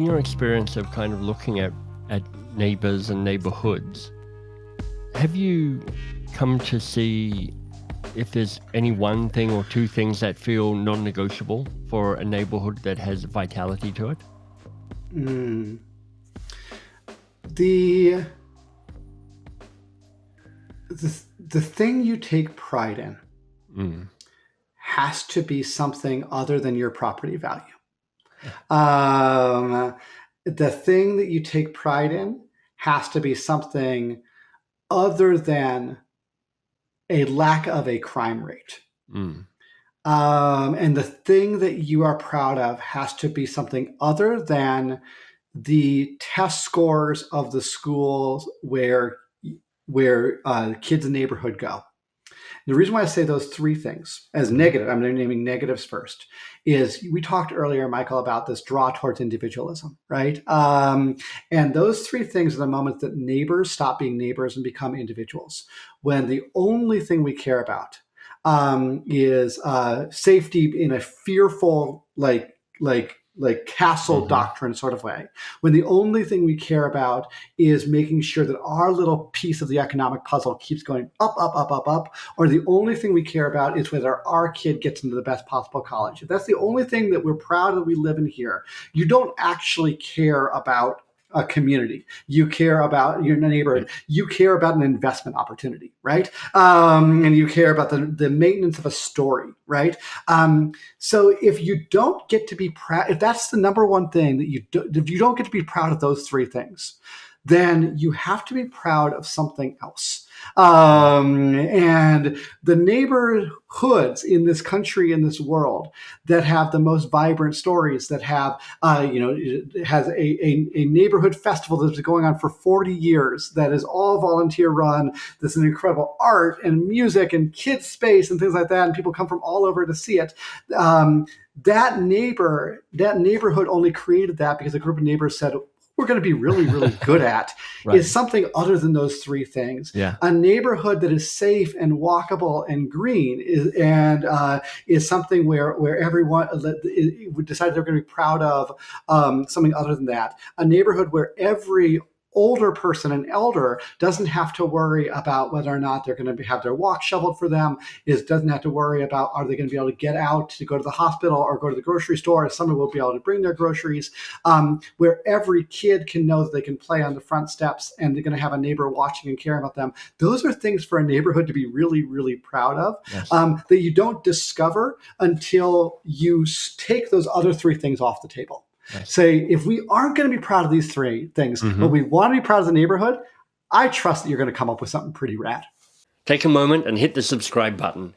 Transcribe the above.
in your experience of kind of looking at neighbors and neighborhoods, have you come to see if there's any one thing or two things that feel non-negotiable for a neighborhood that has vitality to it? The thing you take pride in has to be something other than your property value. The thing that you take pride in has to be something other than a lack of a crime rate. And the thing that you are proud of has to be something other than the test scores of the schools where kids in the neighborhood go. The reason why I say those three things as negative, I'm naming negatives first, is we talked earlier, Michael, about this draw towards individualism, right? And those three things are the moments that neighbors stop being neighbors and become individuals. When the only thing we care about is safety in a fearful, like castle doctrine sort of way, when the only thing we care about is making sure that our little piece of the economic puzzle keeps going up, or the only thing we care about is whether our kid gets into the best possible college. If that's the only thing that we're proud that we live in here, you don't actually care about a community. You care about your neighborhood. You care about an investment opportunity, right? And you care about the maintenance of a story, right? So if you don't get to be proud, if that's the number one thing that if you don't get to be proud of those three things, then you have to be proud of something else. And the neighborhoods in this country, in this world, that have the most vibrant stories, that have, it has a neighborhood festival that's been going on for 40 years, that is all volunteer run. There's an incredible art and music and kids space and things like that, and people come from all over to see it. That neighborhood only created that because a group of neighbors said, we're going to be really, really good at is something other than those three things. Yeah. A neighborhood that is safe and walkable and green is something where everyone would decide they're going to be proud of something other than that. A neighborhood where every older person, an elder, doesn't have to worry about whether or not they're going to have their walk shoveled for them, doesn't have to worry about are they going to be able to get out to go to the hospital or go to the grocery store, or someone will be able to bring their groceries, where every kid can know that they can play on the front steps and they're going to have a neighbor watching and caring about them. Those are things for a neighborhood to be really, really proud of, that you don't discover until you take those other three things off the table. Say, if we aren't going to be proud of these three things, but we want to be proud of the neighborhood, I trust that you're going to come up with something pretty rad. Take a moment and hit the subscribe button.